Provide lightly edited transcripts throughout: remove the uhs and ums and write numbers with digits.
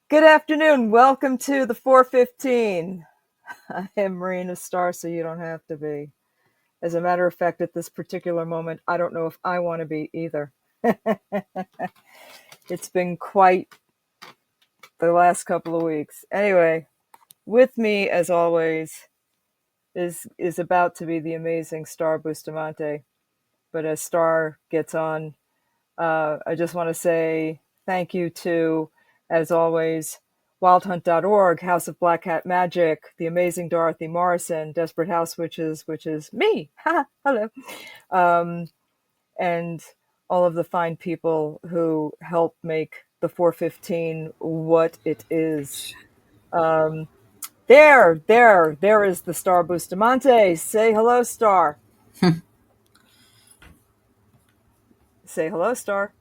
Good afternoon. Welcome to the 415. I am Marina Starr, so you don't have to be. As a matter of fact, at this particular moment, I don't know if I want to be either. It's been quite the last couple of weeks. Anyway, with me, as always, is about to be the amazing Star Bustamante. But as Star gets on, I just want to say thank you to, as always, wildhunt.org, House of Black Hat Magic, the amazing Dorothy Morrison, Desperate House Witches, which is me. Hello. Um, and all of the fine people who help make the 415 what it is. Um, there is the Star Bustamante. Say hello, Star. Say hello, Star.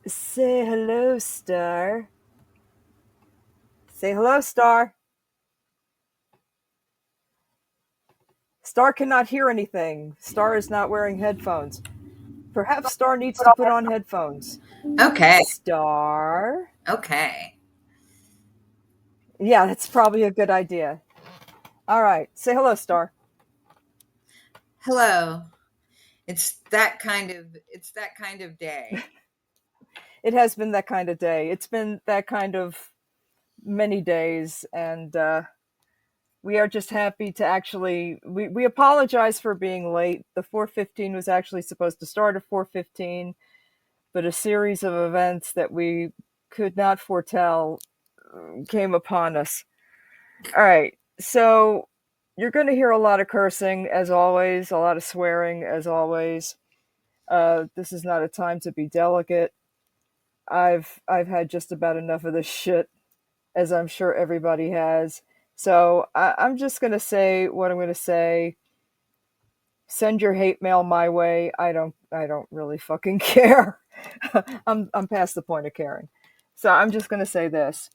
Say hello, Star. Say hello, Star. Star cannot hear anything. Star is not wearing headphones. Perhaps Star needs to put on headphones. Okay. Star? Okay. Yeah, that's probably a good idea. All right. Say hello, Star. Hello. It's that kind of day. It has been that kind of day. It's been that kind of many days, and we are just happy to actually. We apologize for being late. The 415 was actually supposed to start at 415, but a series of events that we could not foretell came upon us. All right. So you're going to hear a lot of cursing, as always, a lot of swearing, as always. This is not a time to be delicate. I've had just about enough of this shit, as I'm sure everybody has. So I'm just going to say what I'm going to say. Send your hate mail my way. I don't really fucking care. I'm past the point of caring. So I'm just going to say this.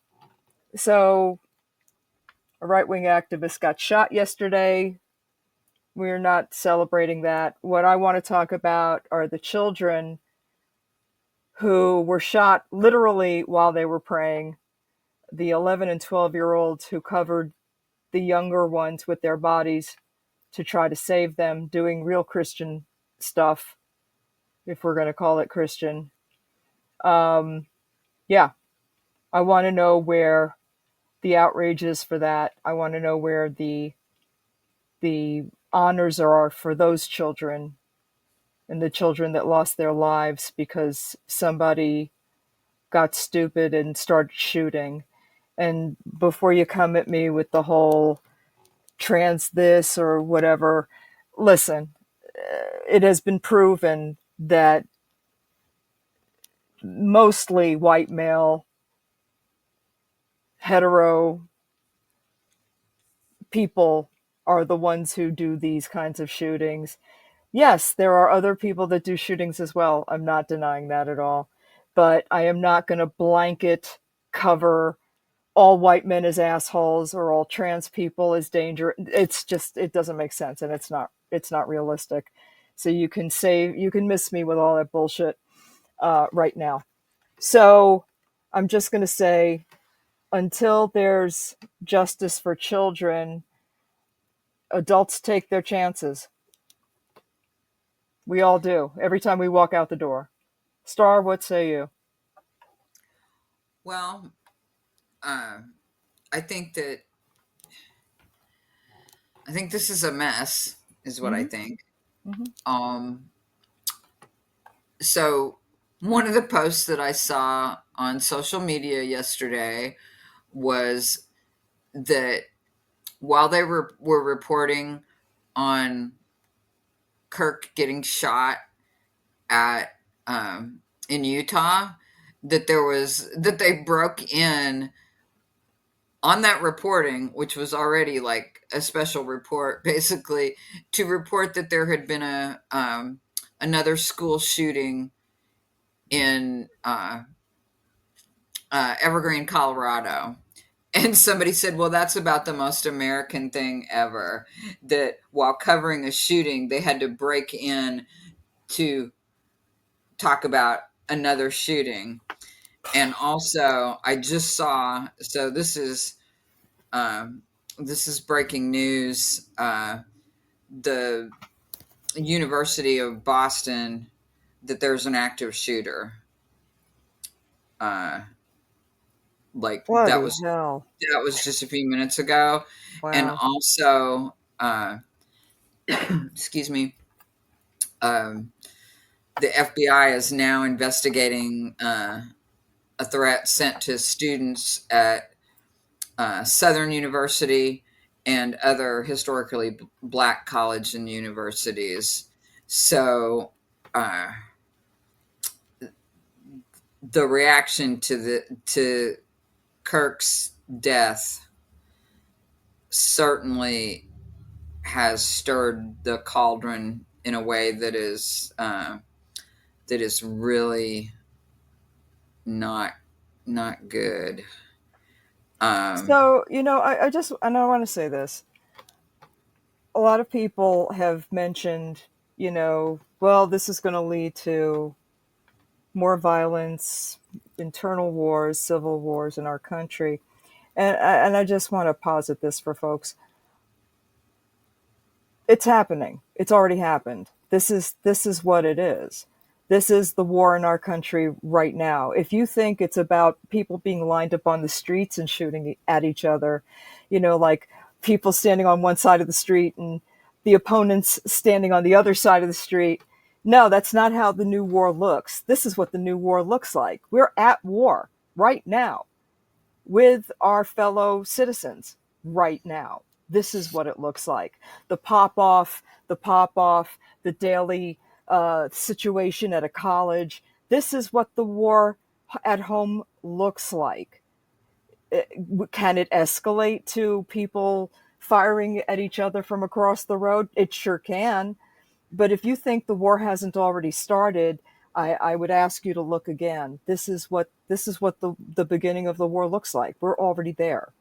So a right wing activist got shot yesterday. We're not celebrating that. What I want to talk about are the children who were shot literally while they were praying, the 11 and 12-year-olds who covered the younger ones with their bodies to try to save them, doing real Christian stuff, if we're going to call it Christian. Um, yeah, I want to know where the outrage is for that. I want to know where the honors are for those children and the children that lost their lives because somebody got stupid and started shooting. And before you come at me with the whole trans this or whatever, listen, it has been proven that mostly white male, hetero people are the ones who do these kinds of shootings. Yes, there are other people that do shootings as well. I'm not denying that at all. But I am not going to blanket cover all white men as assholes or all trans people as danger. It's just, it doesn't make sense, and it's not realistic. So you can miss me with all that bullshit right now. So I'm just going to say, until there's justice for children, adults take their chances. We all do every time we walk out the door. Star, what say you? Well, uh, I think that I think this is a mess, is what I Mm-hmm. think. Mm-hmm. Um, so one of the posts that I saw on social media yesterday was that while were reporting on Kirk getting shot at in Utah, that they broke in on that reporting, which was already like a special report, basically, to report that there had been a another school shooting in Evergreen, Colorado. And somebody said, well, that's about the most American thing ever. That while covering a shooting, they had to break in to talk about another shooting. And also, I just saw. So um, this is breaking news. The University of Boston, that there's an active shooter. Uh, like Bloody hell. that was just a few minutes ago, and Wow. also, excuse me, um, the FBI is now investigating a threat sent to students at Southern University and other historically black colleges and universities. So uh, the reaction to Kirk's death certainly has stirred the cauldron in a way that is really not not good. Um, So, and I want to say this. A lot of people have mentioned, well, this is going to lead to more violence, internal wars, civil wars in our country. And I just want to posit this for folks. It's happening. It's already happened. This is what it is. This is the war in our country right now. If you think it's about people being lined up on the streets and shooting at each other, like people standing on one side of the street and the opponents standing on the other side of the street, no, that's not how the new war looks. This is what the new war looks like. We're at war right now with our fellow citizens right now. This is what it looks like. The daily situation at a college. This is what the war at home looks like. Can it escalate to people firing at each other from across the road? It sure can. But if you think the war hasn't already started, I would ask you to look again. This is what the beginning of the war looks like. We're already there.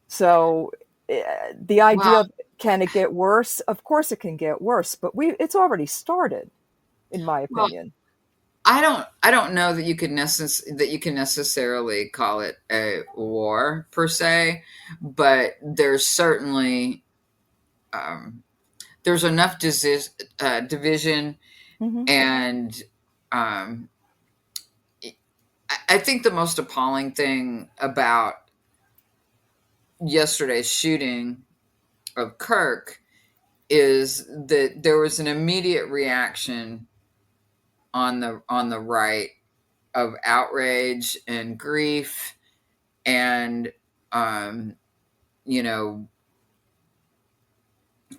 So the well, idea of can it get worse? Of course it can get worse, but it's already started, in my well, opinion. I don't know that you can necessarily call it a war per se, but there's certainly um, there's enough division, Hmm. and um, I think the most appalling thing about yesterday's shooting of Kirk is that there was an immediate reaction on the right of outrage and grief, and um, you know,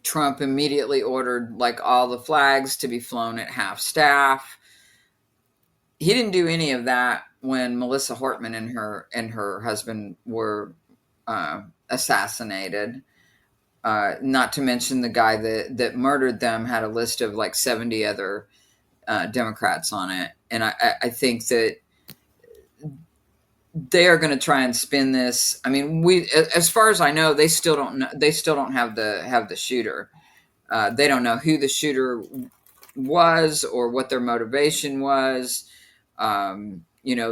Trump immediately ordered like all the flags to be flown at half staff. He didn't do any of that when Melissa Hortman and her husband were assassinated. Not to mention the guy that murdered them had a list of like 70 other Democrats on it, and I think that they are going to try and spin this. I mean, as far as I know, they still don't know. They still don't have the shooter. They don't know who the shooter was or what their motivation was.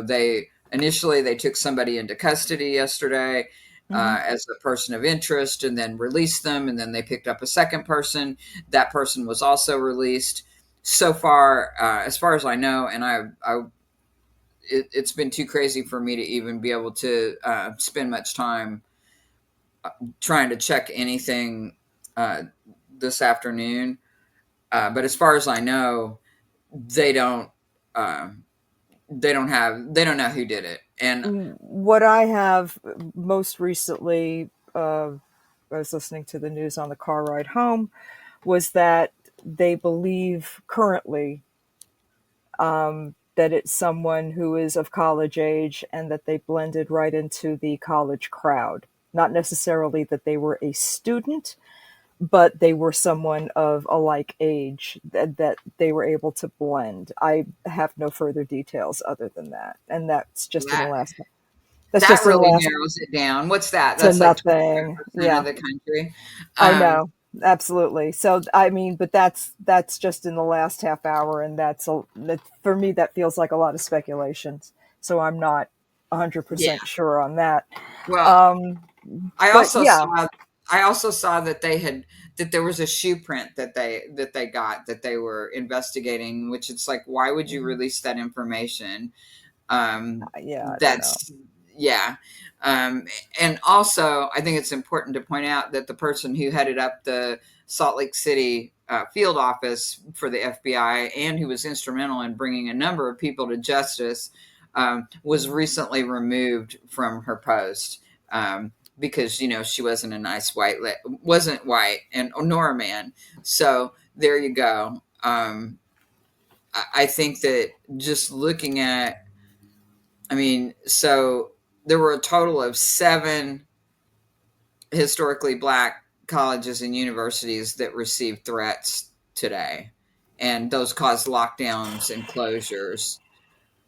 They initially they took somebody into custody yesterday Hmm. as a person of interest, and then released them, and then they picked up a second person. That person was also released. So far, as far as I know, and it's been too crazy for me to even be able to spend much time trying to check anything uh, this afternoon. But as far as I know, they don't uh, they don't know who did it. And What I have most recently, I was listening to the news on the car ride home, was that they believe currently that it's someone who is of college age and that they blended right into the college crowd. Not necessarily that they were a student, but they were someone of a like age that they were able to blend. I have no further details other than that. And that that's that just in the really last narrows it down. What's that? to That's like nothing. 25% of Yeah, the country. I Um, know. Absolutely. So I mean, but that's just in the last half hour, and for me that feels like a lot of speculation. so I'm not Yeah. 100% sure on that. Well, Um, I but also yeah. saw I also saw that there was a shoe print that they got that they were investigating, which it's like, why would you Mhm. release that information? Um, Yeah, I don't know. that's yeah. Um, and also, I think it's important to point out that the person who headed up the Salt Lake City field office for the FBI and who was instrumental in bringing a number of people to justice was recently removed from her post. Because she wasn't a nice wasn't white and nor a man, so there you go. I think that just looking at, I mean, so there were a total of 7 historically black colleges and universities that received threats today, and those caused lockdowns and closures.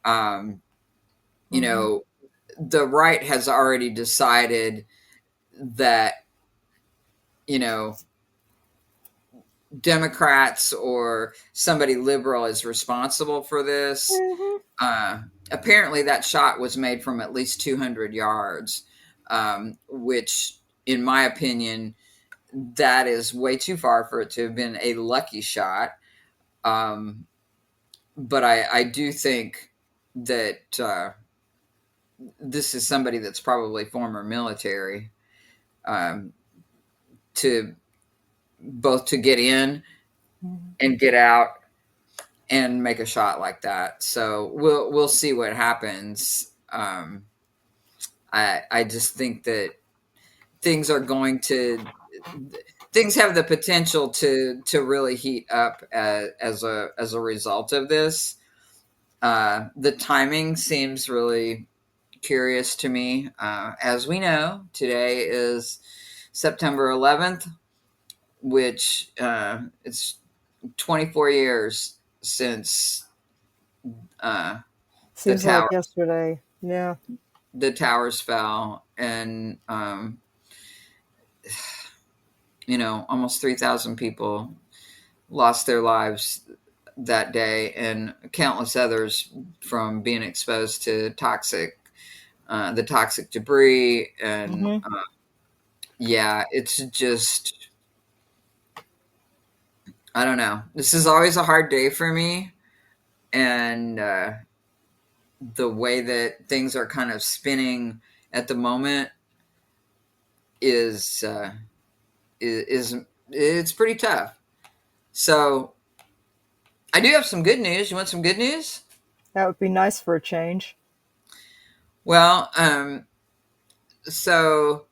Um, you Hmm. know, the right has already decided that, you know, Democrats or somebody liberal is responsible for this. Hmm. Uh, Apparently, that shot was made from at least 200 yards, which, in my opinion, that is way too far for it to have been a lucky shot. Um, but I do think that this is somebody that's probably former military, um, to both to get in and get out and make a shot like that. So we'll see what happens. I just think that things are going to things have the potential to really heat up as a result of this. The timing seems really curious to me. As we know, today is September 11th, which it's 24 years since uh, the Seems like tower yesterday. Yeah. the towers fell, and almost 3,000 people lost their lives that day, and countless others from being exposed to the toxic debris. And Hmm. yeah, it's just, I don't know. This is always a hard day for me, and the way that things are kind of spinning at the moment is is it's pretty tough. So I do have some good news. You want some good news? That would be nice for a change. Well, so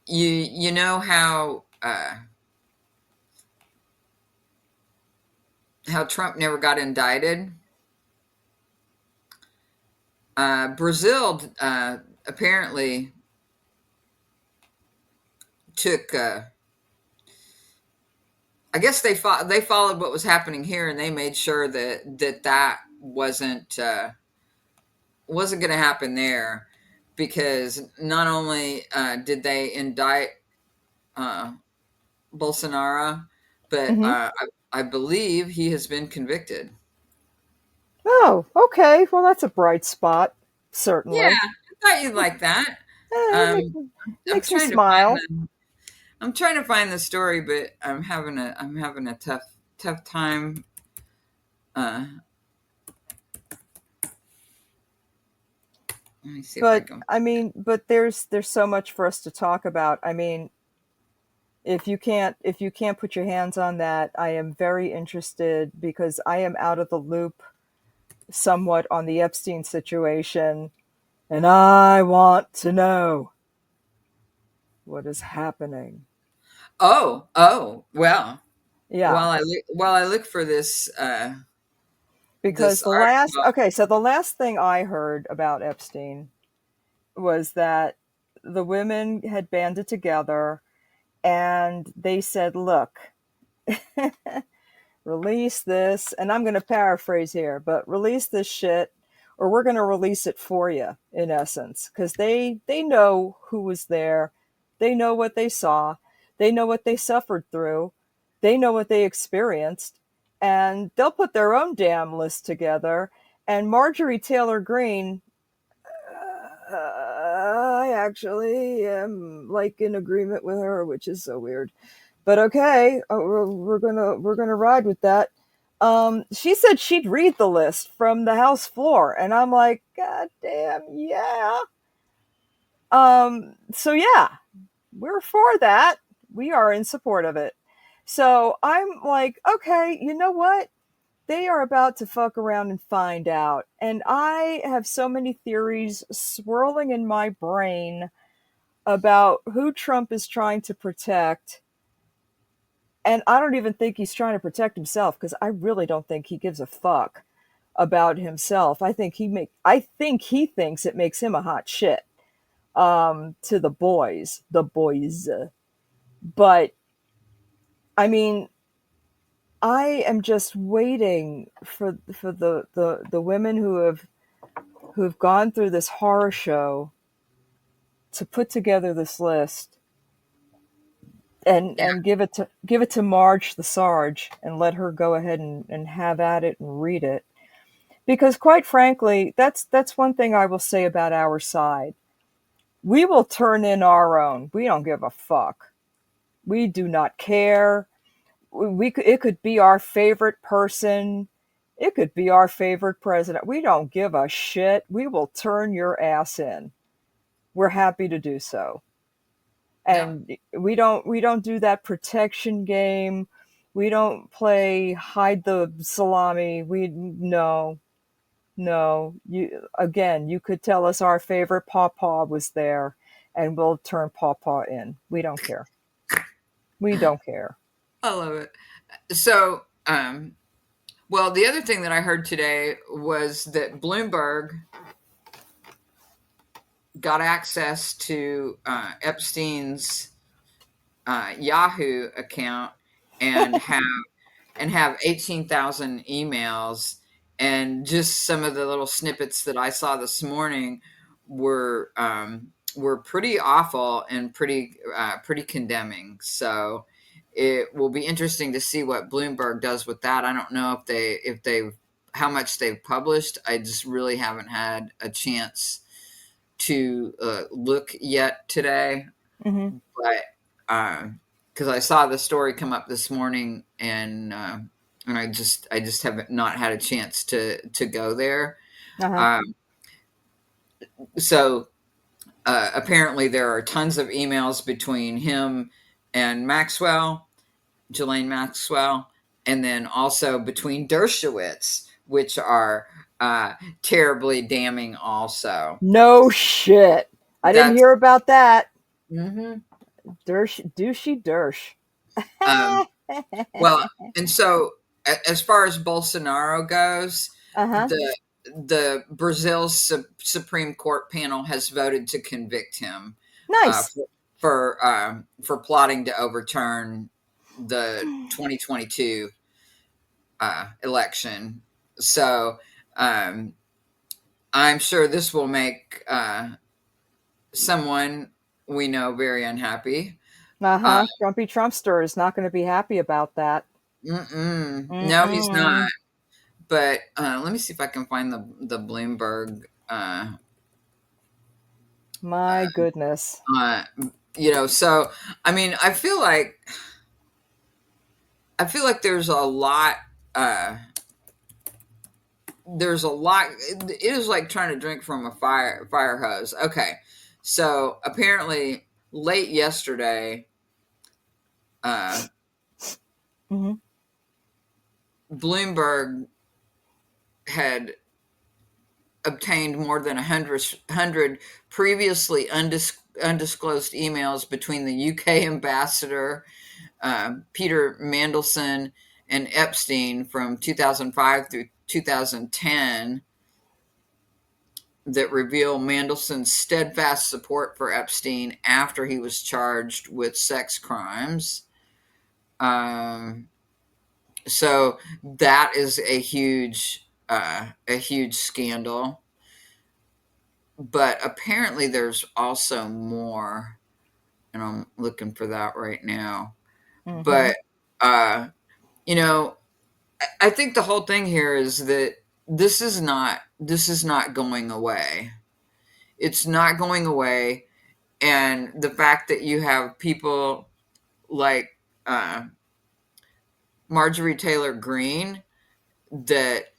you know how Trump never got indicted. Brazil apparently took. I guess they followed what was happening here, and they made sure that wasn't going to happen there, because not only did they indict uh, Bolsonaro, but Hmm. I believe he has been convicted. Oh, okay. Well, that's a bright spot, Yeah, certainly. I thought you'd like that. It Um, I'm makes me trying to find smile. the story, but I'm having a tough time. Uh, Let me see if I But can. I mean, but there's so much for us to talk about. I mean, if you can't put your hands on that, I am very interested because I am out of the loop somewhat on the Epstein situation, and I want to know what is happening. Oh, well. Yeah, While I look for because this the last article. okay, so the last thing I heard about Epstein was that the women had banded together and they said, "Look, release this," and I'm going to paraphrase here, but release this shit or we're going to release it for you, in essence, because they know who was there, they know what they saw, they know what they suffered through, they know what they experienced, and they'll put their own damn list together. And Marjorie Taylor Greene, I actually am like in agreement with her, which is so weird. But okay, we're gonna ride with that. She said she'd read the list from the House floor, and I'm like, God damn, yeah. So yeah, we're for that. We are in support of it. So I'm like, okay, you know what? They are about to fuck around and find out. And I have so many theories swirling in my brain about who Trump is trying to protect. And I don't even think he's trying to protect himself because I really don't think he gives a fuck about himself. I think he thinks it makes him a hot shit to the boys. But I mean, I am just waiting for the women who've gone through this horror show to put together this list Yeah. and give it to Marge the Sarge and let her go ahead and have at it and read it. Because quite frankly, that's one thing I will say about our side. We will turn in our own. We don't give a fuck. We do not care. It could be our favorite person. It could be our favorite president. We don't give a shit. We will turn your ass in. We're happy to do so. Yeah. And we don't do that protection game. We don't play hide the salami. We no. No, you could tell us our favorite pawpaw was there and we'll turn pawpaw in. We don't care. We don't care. I love it. So, well, the other thing that I heard today was that Bloomberg got access to Epstein's Yahoo account and have 18,000 emails, and just some of the little snippets that I saw this morning were pretty awful and pretty condemning. So it will be interesting to see what Bloomberg does with that. I don't know if they how much they've published. I just really haven't had a chance to look yet today, Hmm. but because I saw the story come up this morning, and I just haven't not had a chance to go there. Uh-huh. Um, so apparently there are tons of emails between him and Ghislaine Maxwell, and then also between Dershowitz, which are terribly damning. Also, No shit. I didn't that's hear about that. mhm. Dersh, douchey Dersh. um, Well, and so as far as Bolsonaro goes, Uh-huh. the Brazil's Supreme Court panel has voted to convict him uh, Nice. for for plotting to overturn the 2022 election. So um, I'm sure this will make someone we know very unhappy. Uh, Uh-huh. Grumpy Trumpster is not going to be happy about that. no, he's Mm-mm. not. But let me see if I can find the Bloomberg. My goodness. Uh, so I mean, I feel like there's a lot. Uh, there's a lot. It is like trying to drink from a fire hose. Okay, so apparently late yesterday, uh, Hmm. Bloomberg had obtained more than 100 previously undisclosed emails between the UK ambassador, Peter Mandelson, and Epstein from 2005 through 2010 that reveal Mandelson's steadfast support for Epstein after he was charged with sex crimes. Um, so that is a huge scandal. But apparently there's also more, and I'm looking for that right now. Hmm. But uh, you know, I think the whole thing here is that this is not going away. It's not going away. And the fact that you have people like uh, Marjorie Taylor Greene that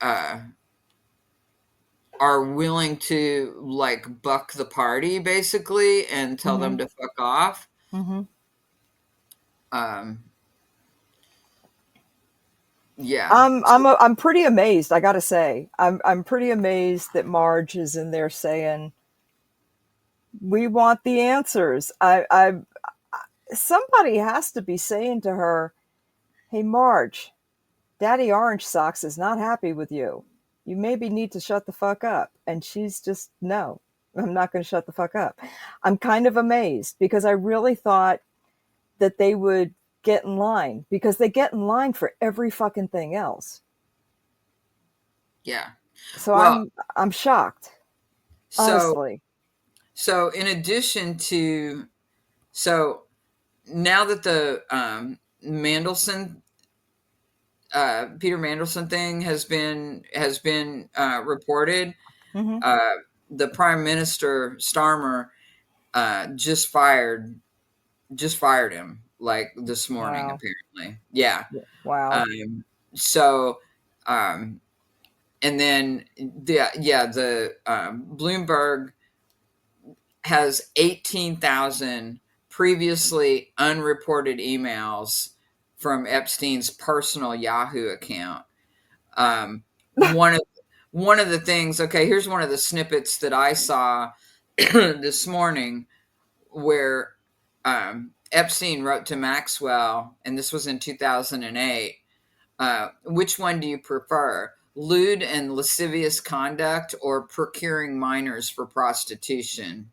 uh, are willing to like buck the party basically and tell them Mhm. to fuck off. Mhm. Um, yeah. I'm pretty amazed. I got to say, I'm pretty amazed that Marge is in there saying, "We want the answers." Somebody has to be saying to her, "Hey, Marge, Daddy Orange Socks is not happy with you. You maybe need to shut the fuck up." And she's just, no, I'm not going to shut the fuck up. I'm kind of amazed because I really thought that they would get in line because they get in line for every fucking thing else. Yeah. So Well, I'm shocked, so honestly. so in addition to so now that the Mandelson Peter Mandelson thing has been reported, Hmm. uh, the Prime Minister Starmer just fired him like this morning Wow. apparently. Yeah. Wow. Um, so um, and then the Bloomberg has 18,000 previously unreported emails from Epstein's personal Yahoo account. Um, one of one of the things. Okay, here's one of the snippets that I saw this morning where Epstein wrote to Maxwell, and this was in 2008. Which one do you prefer? Lewd and lascivious conduct or procuring minors for prostitution?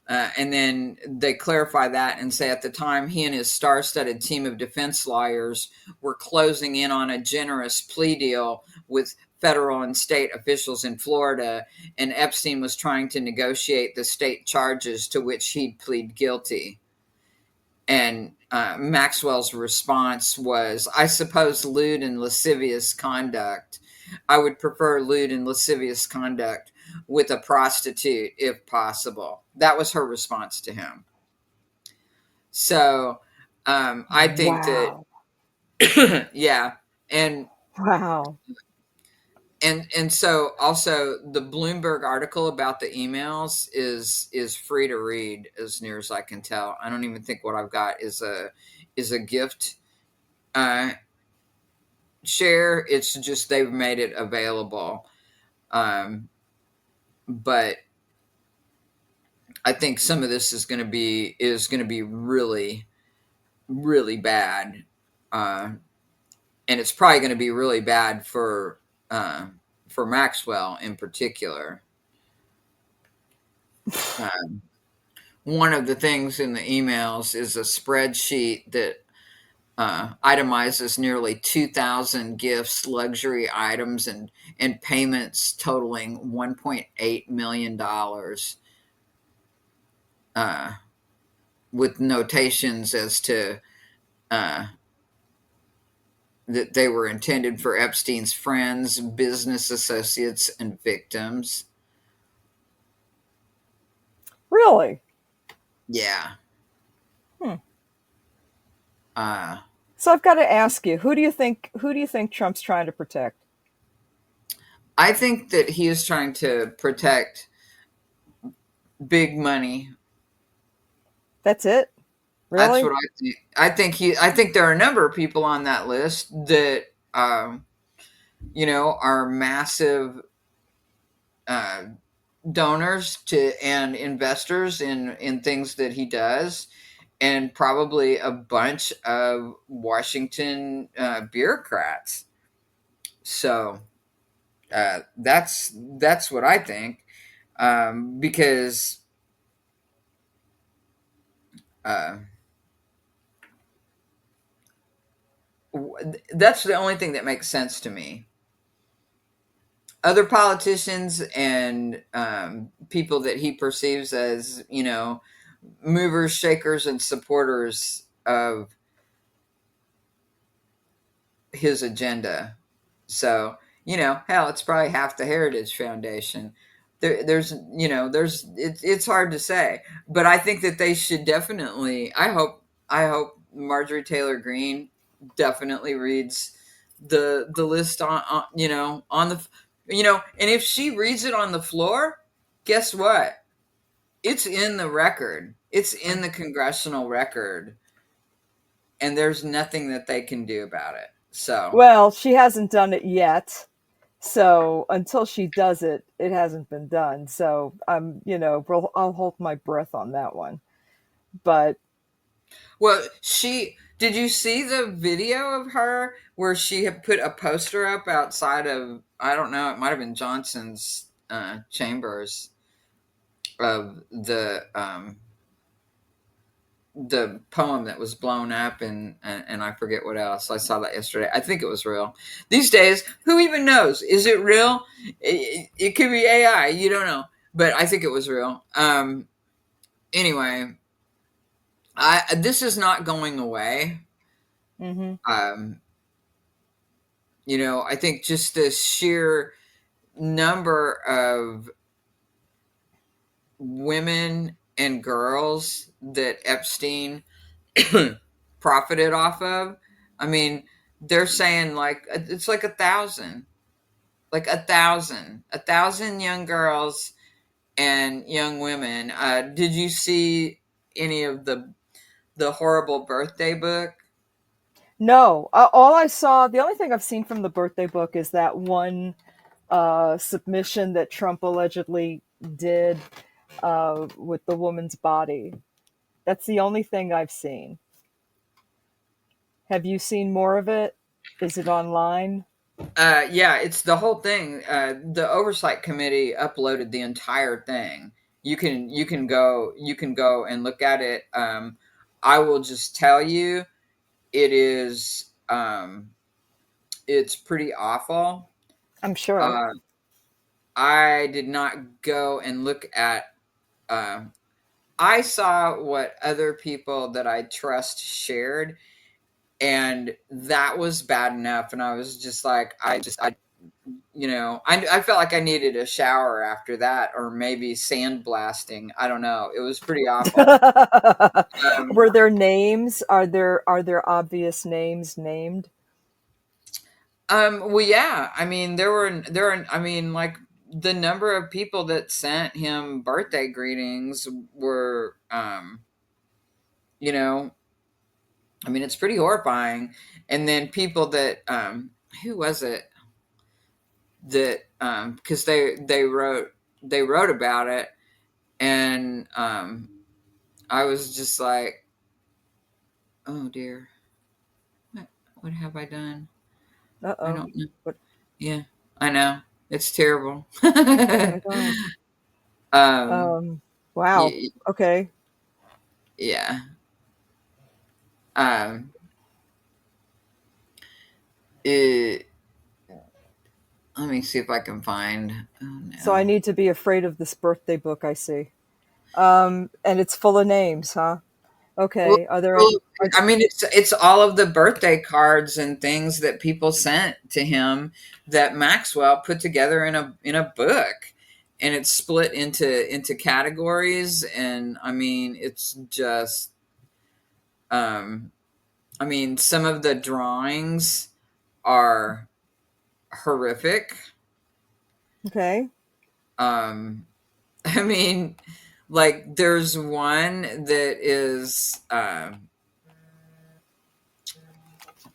And then they clarify that and say at the time he and his star studded team of defense lawyers were closing in on a generous plea deal with federal and state officials in Florida, and Epstein was trying to negotiate the state charges to which he'd plead guilty. And Maxwell's response was, I suppose lewd and lascivious conduct. I would prefer lewd and lascivious conduct with a prostitute if possible. That was her response to him. So I think Wow. that, yeah. And Wow. and so also the Bloomberg article about the emails is free to read as near as I can tell. I don't even think what I've got is a gift uh, share. It's just they've made it available. But I think some of this is going to be really really bad, uh, and it's probably going to be really bad uh, for Maxwell in particular. Um, One of the things in the emails is a spreadsheet that itemizes nearly 2,000 gifts, luxury items, and payments totaling $1.8 million, uh, with notations as to uh, that they were intended for Epstein's friends, business associates, and victims. Really? Yeah. Hmm. Uh, So I've got to ask you, who do you think Trump's trying to protect? I think that he is trying to protect big money. That's it? That's Really? what I think. I think there are a number of people on that list that are massive uh, donors to and investors in things that he does, and probably a bunch of Washington bureaucrats. So that's what I think, because uh, that's the only thing that makes sense to me. Other politicians and people that he perceives as, movers, shakers, and supporters of his agenda. So, hell, it's probably half the Heritage Foundation. there's it's hard to say, but I think that they should definitely. I hope Marjorie Taylor Greene definitely reads the list on the and if she reads it on the floor, guess what? It's in the record. It's in the congressional record, and there's nothing that they can do about it. So, Well, she hasn't done it yet. So until she does it, it hasn't been done. So I'll hold my breath on that one. But well, she did you see the video of her where she had put a poster up outside of, I don't know, it might have been Johnson's chambers, of the poem that was blown up, and I forget what else. I saw that yesterday. I think it was real. These days, who even knows? Is it real? It could be AI. You don't know, but I think it was real. Anyway, this is not going away. mhm. Um, I think just the sheer number of women and girls that Epstein profited off of. I mean, they're saying like it's like 1,000, like 1,000 young girls and young women. Did you see any of the horrible birthday book? No, all I saw, the only thing I've seen from the birthday book is that one submission that Trump allegedly did with the woman's body. That's the only thing I've seen. Have you seen more of it? Is it online? Yeah, it's the whole thing. The oversight committee uploaded the entire thing. You can go and look at it. I will just tell you, it is it's pretty awful. I'm sure. Uh, I did not go and look at. Uh, I saw what other people that I trust shared, and that was bad enough. And I was just like, I felt like I needed a shower after that, or maybe sandblasting. I don't know. It was pretty awful. Um, Were there names? Are there obvious names named? well, yeah. I mean, there were. I mean, like the number of people that sent him birthday greetings were, you know, I mean, it's pretty horrifying. And then people that, who was it that, because they wrote about it, and I was just like, oh dear, what have I done? Uh I oh. don't know. What Yeah, I know, it's terrible. Oh my god. um, Um. Wow. y- Okay. yeah. Um, it, let me see if I can find. Oh So I no. need to be afraid of this birthday book I see. And it's full of names, huh? Well, Okay. Are there? well, Are, I mean, it's all of the birthday cards and things that people sent to him that Maxwell put together in a book, and it's split into categories. And I mean, it's just, um, I mean, some of the drawings are horrific. okay. Um, I mean, like there's one that is.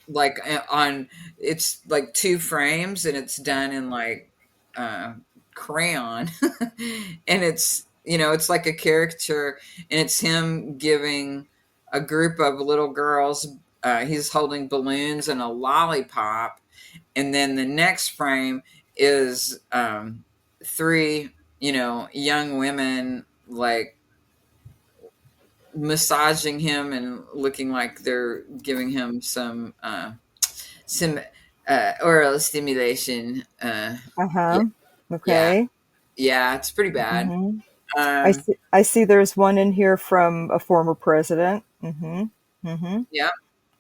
Like on it's like two frames, and it's done in like uh crayon and it's like a caricature, and it's him giving a group of little girls, he's holding balloons and a lollipop, and then the next frame is three young women, like massaging him and looking like they're giving him some oral stimulation. Uh Yeah, huh. yeah, Okay. yeah. It's pretty bad. Hmm. I Um, see. I see. There's one in here from a former president. Hmm. Hmm. yeah,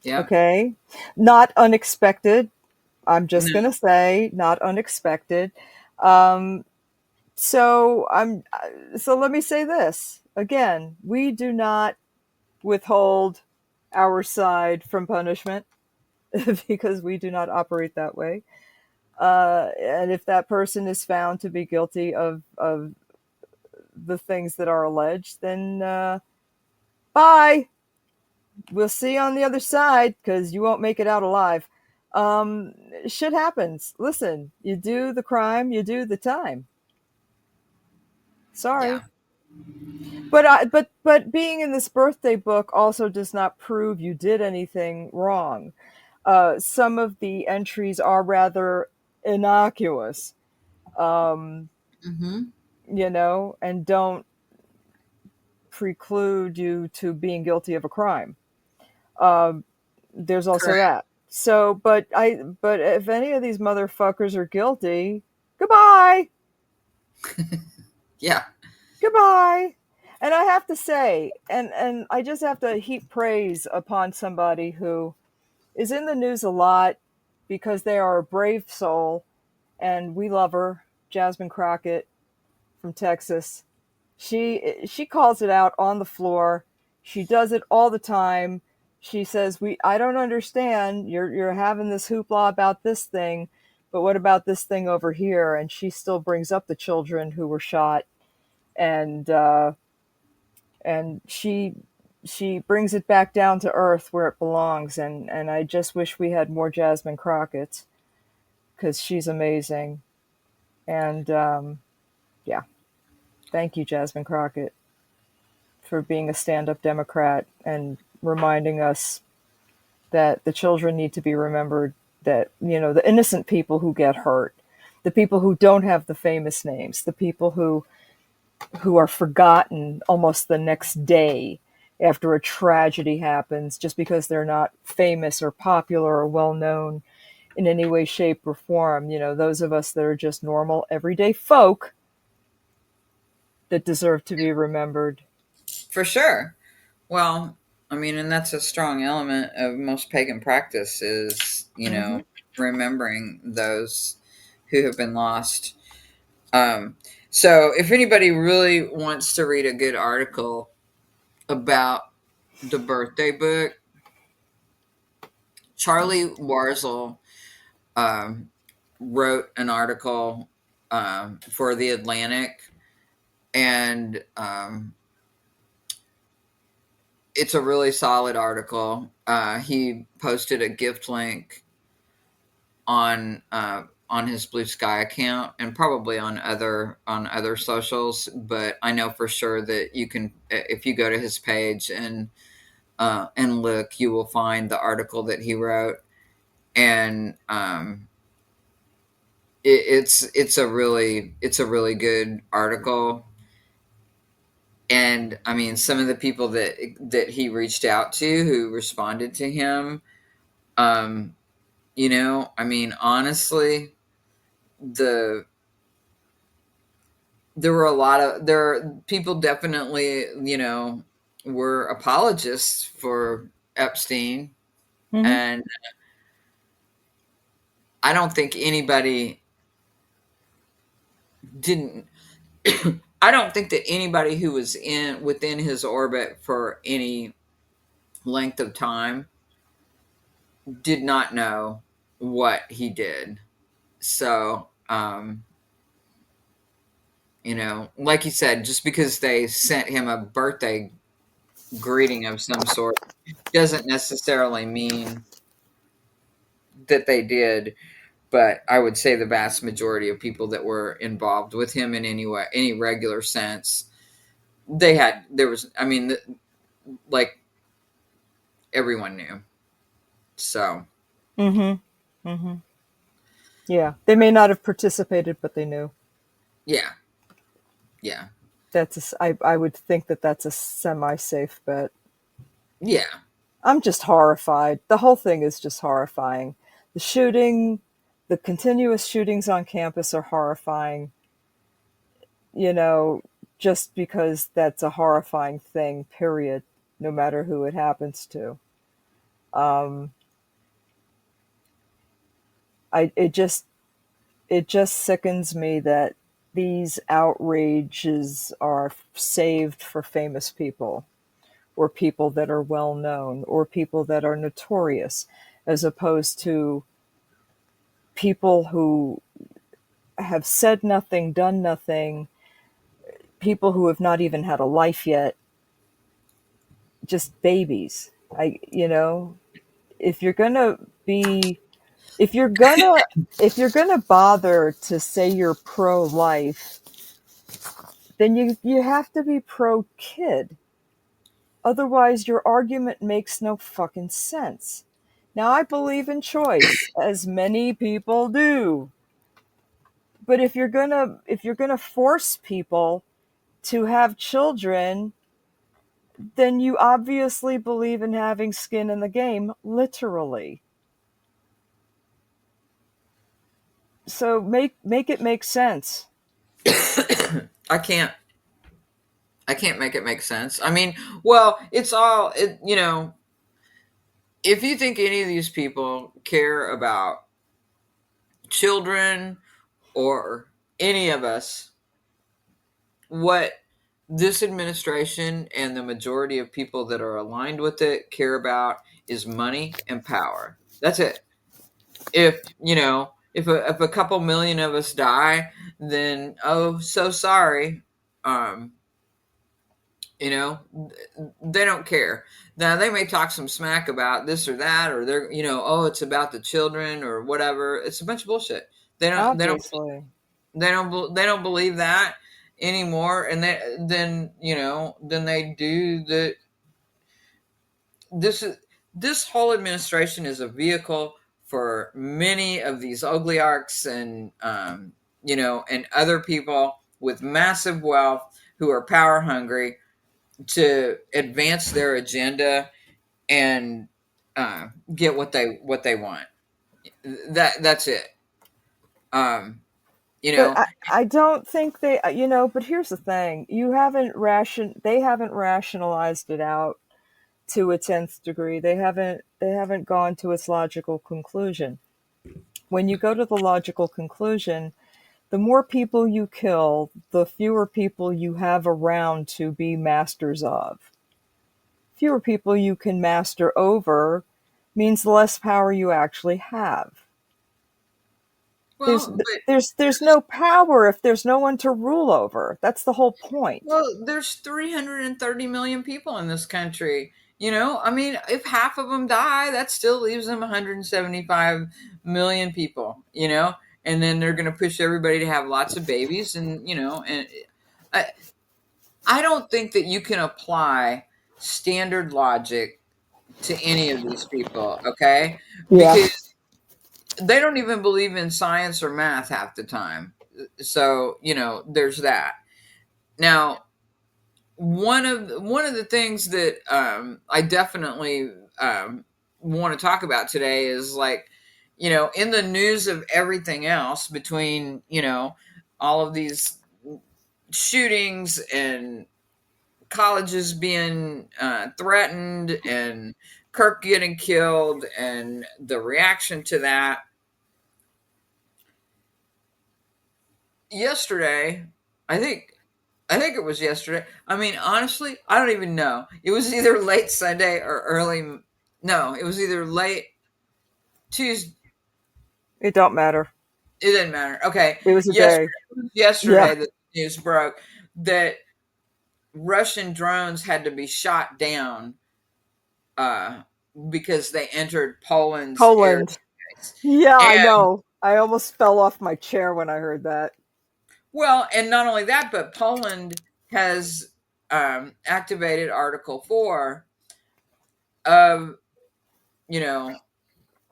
yeah. Okay. Not unexpected. I'm just No, gonna say, not unexpected. Um, So let me say this again: we do not withhold our side from punishment because we do not operate that way. And if that person is found to be guilty of the things that are alleged, then bye. We'll see you on the other side because you won't make it out alive. Um, Shit happens. Listen, you do the crime, you do the time. Yeah. Sorry. But being in this birthday book also does not prove you did anything wrong. Some of the entries are rather innocuous, um, Mm-hmm. and don't preclude you to being guilty of a crime. Um, there's also Correct. that. But if any of these motherfuckers are guilty, goodbye, Yeah. goodbye. And I have to say, and I just have to heap praise upon somebody who is in the news a lot because they are a brave soul, and we love her, Jasmine Crockett from Texas. She calls it out on the floor. She does it all the time. She says, "We I don't understand. You're having this hoopla about this thing, but what about this thing over here?" And she still brings up the children who were shot, and and she brings it back down to earth where it belongs. And I just wish we had more Jasmine Crockett because she's amazing. And yeah, thank you, Jasmine Crockett, for being a stand up Democrat and reminding us that the children need to be remembered, that, the innocent people who get hurt, the people who don't have the famous names, the people who are forgotten almost the next day after a tragedy happens just because they're not famous or popular or well known in any way, shape, or form. Those of us that are just normal, everyday folk that deserve to be remembered. For sure. Well, I mean, and that's a strong element of most pagan practice is, Hmm. remembering those who have been lost. Um, so if anybody really wants to read a good article about the birthday book, Charlie Warzel um, wrote an article for the Atlantic, and it's a really solid article. He posted a gift link on his Blue Sky account and probably on other socials. But I know for sure that you can, if you go to his page and look, you will find the article that he wrote, and it's a really good article. And I mean, some of the people that he reached out to who responded to him, um, I mean, honestly, the there were a lot of there people definitely, were apologists for Epstein, Hmm. and I don't think anybody didn't. I don't think that anybody who was in within his orbit for any length of time did not know what he did. So, like you said, just because they sent him a birthday greeting of some sort doesn't necessarily mean that they did. But I would say the vast majority of people that were involved with him in any way, any regular sense, there was, I mean, like everyone knew. So, Hmm. Hmm. Yeah, they may not have participated, but they knew. yeah, yeah, I would think that that's a semi-safe bet. yeah, I'm just horrified. The whole thing is just horrifying. The shooting, the continuous shootings on campus are horrifying, you know, just because that's a horrifying thing, period, no matter who it happens to. Um, I it just sickens me that these outrages are saved for famous people or people that are well known or people that are notorious, as opposed to people who have said nothing, done nothing, people who have not even had a life yet, just babies. You know, if you're gonna be, if you're gonna, if you're gonna bother to say you're pro-life, then you have to be pro-kid. Otherwise, your argument makes no fucking sense. Now, I believe in choice, as many people do. But if you're gonna force people to have children, then you obviously believe in having skin in the game, literally. So make it make sense. I can't. I can't make it make sense. I mean, well, it's all you know. If you think any of these people care about children or any of us, what this administration and the majority of people that are aligned with it care about is money and power. That's it. If if a couple million of us die, then oh, so sorry. Um, you know, they don't care. Now they may talk some smack about this or that, or they're oh, it's about the children or whatever. It's a bunch of bullshit. They don't. They don't. Obviously. They don't believe that anymore, and then they do the this is this whole administration is a vehicle for many of these oligarchs and and other people with massive wealth who are power hungry to advance their agenda and get what they want. That's it. Um, you But know, I don't think but here's the thing. They haven't rationalized it out to its nth degree. They haven't gone to its logical conclusion. When you go to the logical conclusion, the more people you kill, the fewer people you have around to be masters of. Fewer people you can master over means the less power you actually have. There's well, but there's no power if there's no one to rule over. That's the whole point. there's 330 million people in this country. I mean, if half of them die, that still leaves them 175 million people. And then they're going to push everybody to have lots of babies, and I, I don't think that you can apply standard logic to any of these people, okay? Yeah. Because they don't even believe in science or math half the time. So, there's that. Now, one of the things that I definitely want to talk about today is like, in the news of everything else between all of these shootings and colleges being threatened and Kirk getting killed and the reaction to that. Yesterday, I think I think it was yesterday. I mean, honestly, I don't even know. It was either late Sunday or early. No, it was either late Tuesday. It don't matter. It didn't matter. Okay, It was a day. yesterday Yeah. the news broke that Russian drones had to be shot down uh, because they entered Poland's air. Poland. Yeah, I And know. I almost fell off my chair when I heard that. well, and not only that, but Poland has activated Article 4 of you know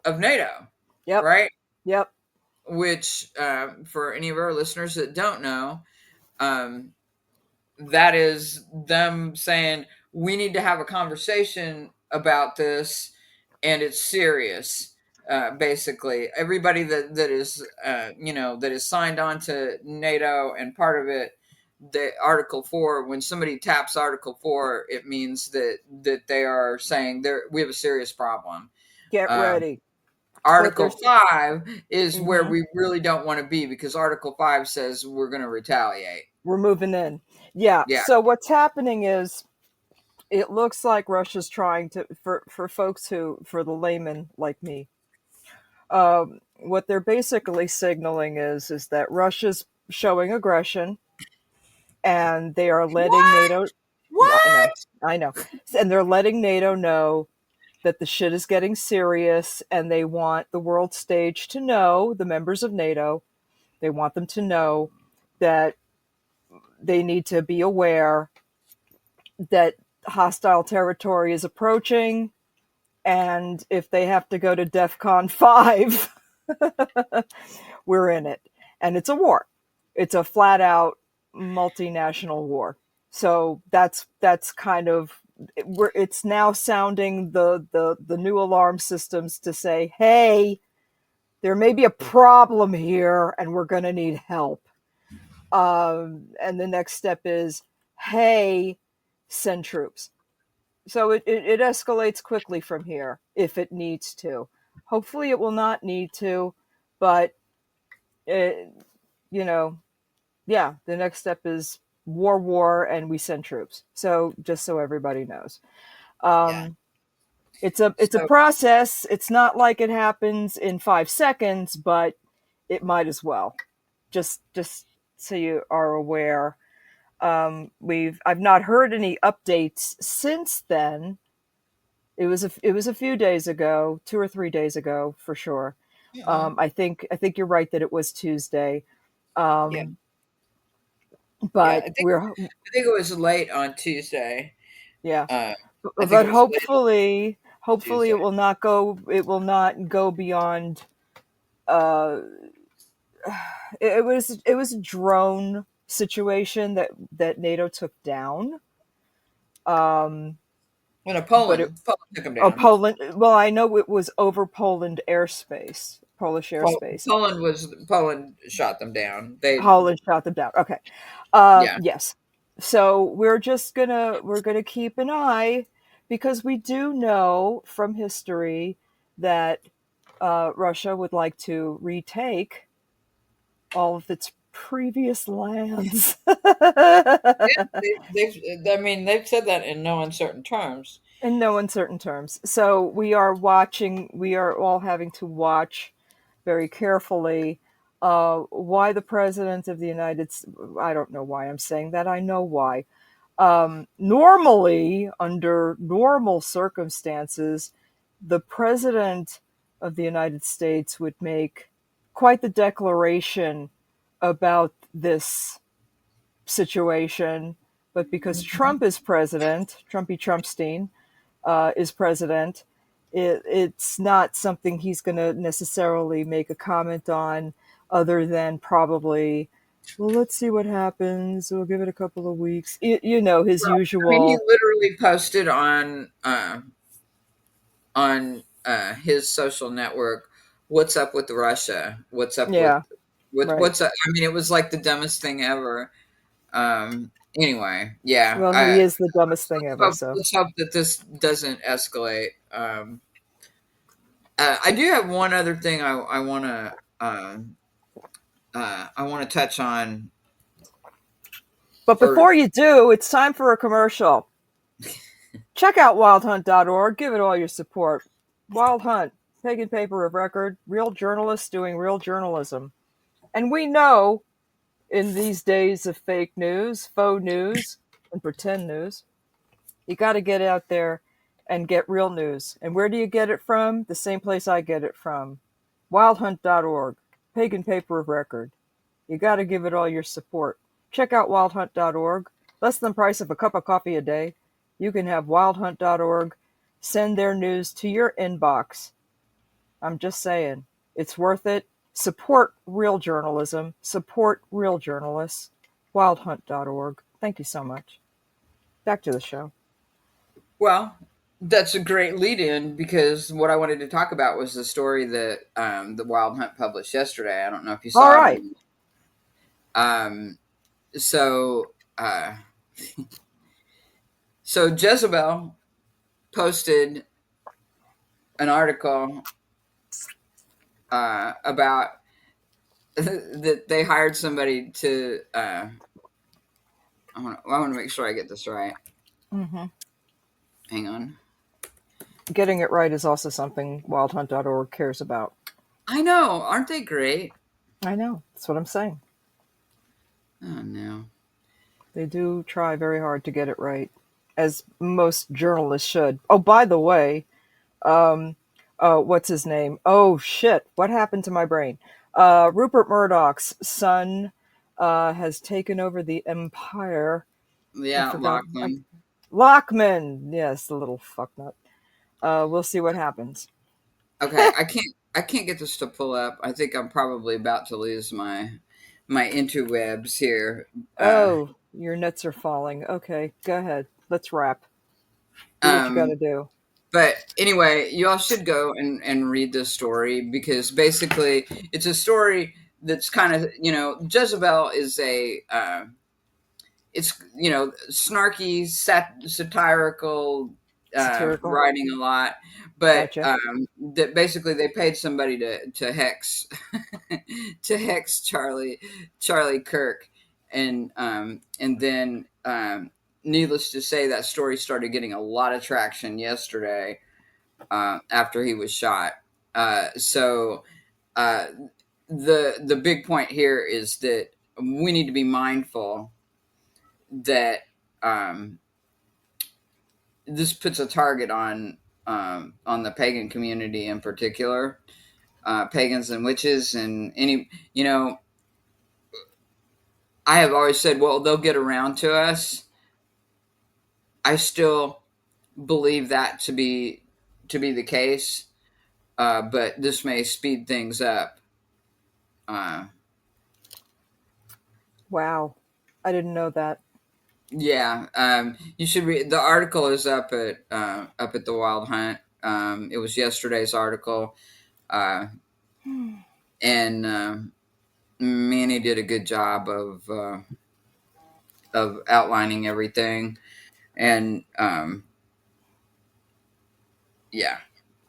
of NATO, Yep. right? Yep. Which, for any of our listeners that don't know, um, that is them saying we need to have a conversation about this, and it's serious. Basically, everybody that is that is signed on to NATO and part of it, the Article 4. When somebody taps Article 4, it means that they are saying we have a serious problem. Get Um, ready. But Article there's 5 is where hmm we really don't want to be, because Article 5 says we're going to retaliate. we're moving in. Yeah. Yeah. So what's happening is it looks like Russia's trying to for folks who for the layman like me. What they're basically signaling is that Russia's showing aggression and they are letting What? NATO. I know, What? I know, and they're letting NATO know that the shit is getting serious, and they want the world stage to know, the members of NATO, they want them to know that they need to be aware that hostile territory is approaching, and if they have to go to DEFCON 5, we're in it. And it's a war. It's a flat out multinational war. So that's kind of it's now sounding the new alarm systems to say, hey, there may be a problem here and we're going to need help. And the next step is, hey, send troops. So it escalates quickly from here if it needs to. Hopefully, it will not need to, but it, you know, yeah, the next step is war, and we send troops. So just so everybody knows, Yeah. um, it's a So, process. It's not like it happens in 5 seconds, but it might as well. Just so you are aware. I've not heard any updates since then. It was a few days ago, 2 or 3 days ago for sure. yeah. I think you're right that it was Tuesday, Yeah. um, Yeah. but we're I think it was late on Tuesday. yeah. Uh, I think But it was late on hopefully Tuesday. it will not go beyond. Uh, it was a drone situation that NATO took down. Um, Well, no, but Poland took him oh, down. Poland. Well, I know it was over Poland airspace, Polish airspace. Poland shot them down. Poland shot them down. Okay. Yeah. Yes. So we're gonna keep an eye because we do know from history that Russia would like to retake all of its previous lands. I mean, they've said that in no uncertain terms. In no uncertain terms. So we are all having to watch very carefully why the president of the United States, I don't know why I'm saying that, I know why. Normally, under normal circumstances, the president of the United States would make quite the declaration about this situation, but because Trump is president, Trumpy Trumpstein is president, it's not something he's going to necessarily make a comment on, other than probably, well, let's see what happens. We'll give it a couple of weeks. His Well, I mean, he usual. literally posted on his social network, "What's up with Russia? What's up Yeah, with right. what's up?" I mean, it was like the dumbest thing ever. Anyway, yeah. Well, he is the dumbest thing ever. So, Let's hope that this doesn't escalate. I do have one other thing I want to touch on. but Or before you do, it's time for a commercial. Check out wildhunt.org. Give it all your support. Wild Hunt, pagan paper of record, real journalists doing real journalism. And we know in these days of fake news, faux news, and pretend news, you got to get out there and get real news. And where do you get it from? The same place I get it from, wildhunt.org, pagan paper of record. You got to give it all your support. Check out wildhunt.org. Less than the price of a cup of coffee a day. You can have wildhunt.org send their news to your inbox. I'm just saying, it's worth it. Support real journalism. Support real journalists. Wildhunt.org. Thank you so much. Back to the show. well, that's a great lead in, because what I wanted to talk about was the story that the Wild Hunt published yesterday. I don't know if you All saw it or right. not. Um, so uh, so Jezebel posted an article about that they hired somebody to. I want to make sure I get this right. Hmm. Hang on. Getting it right is also something wildhunt.org cares about. I know, aren't they great? I know. That's what I'm saying. Oh no. They do try very hard to get it right, as most journalists should. Oh, by the way, um, what's his name? Oh shit! What happened to my brain? Rupert Murdoch's son has taken over the empire. I Yeah, forgot. Lachlan. Lockman. Yes, the little fucknut. We'll see what happens. Okay, I can't get this to pull up. I think I'm probably about to lose my interwebs here. Oh, your nets are falling. Okay, go ahead. Let's wrap. Do what you got to Um, do. but anyway, you all should go and read this story because basically it's a story that's kind of Jezebel is a it's snarky satirical Satirical. writing a lot, but Gotcha. that basically they paid somebody to hex to hex Charlie Kirk, and then needless to say that story started getting a lot of traction yesterday after he was shot. So uh, the big point here is that we need to be mindful that um, this puts a target on the pagan community in particular, pagans and witches, and any I have always said, well, they'll get around to us. I still believe that to be the case, but this may speed things up. Uh, Wow. I didn't know that. yeah, you should read the article is up at the Wild Hunt. It was yesterday's article, uh, and Manny did a good job of outlining everything, and yeah,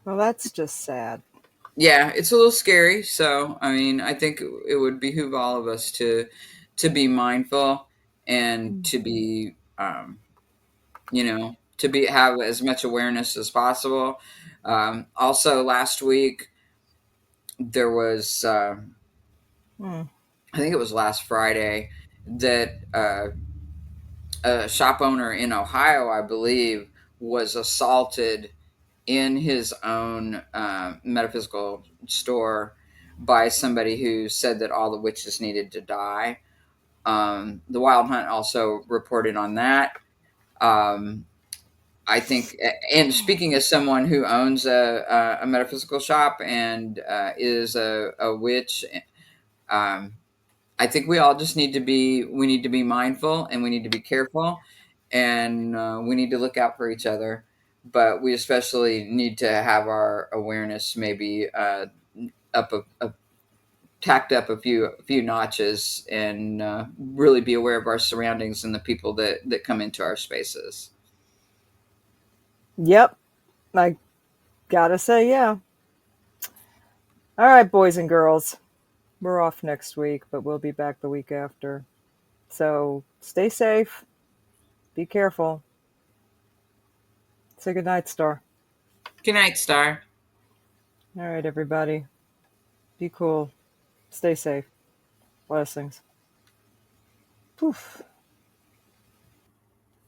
Well, that's just sad. yeah, it's a little scary. So, I mean, I think it would behoove all of us to be mindful and to be, to be have as much awareness as possible. Also, last week there was, Hmm. I think it was last Friday, that a shop owner in Ohio, I believe, was assaulted in his own metaphysical store by somebody who said that all the witches needed to die. The Wild Hunt also reported on that. Um, I think, and speaking as someone who owns a metaphysical shop and is a witch, um, I think we all just we need to be mindful and we need to be careful and we need to look out for each other. But we especially need to have our awareness maybe up tacked up a few notches and really be aware of our surroundings and the people that come into our spaces. Yep. I gotta say, yeah. All right, boys and girls. We're off next week, but we'll be back the week after. So stay safe. Be careful. Say goodnight, Star. Good night, Star. All right, everybody. Be cool. Stay safe. Blessings. Poof.